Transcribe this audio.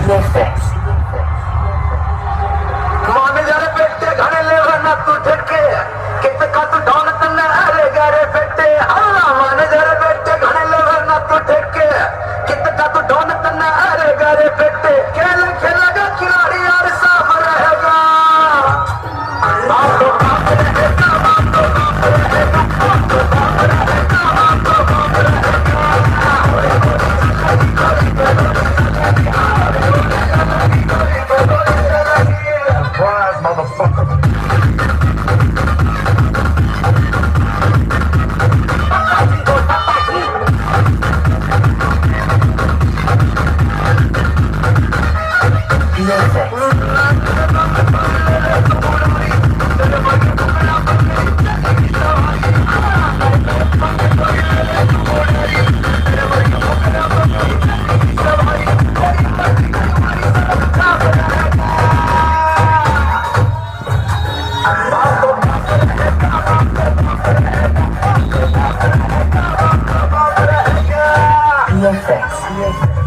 मान जरे बेटे घने ले वरना तू ठेके कित का तू डॉन तन्ने अरे गरे बेटे हाँ मान जरे बेटे घने ले वरना तू ठेके कित का तू डॉन तन्ने अरे गरे बेटे खेल खेलेगा खिलाड़ी यार साफ रहेगा बाप तो बाप रहेगा बाप तो बाप रहेगा बाप तो बाप रहेगा बाप तो बाप रहेगा motherfucker. Yes.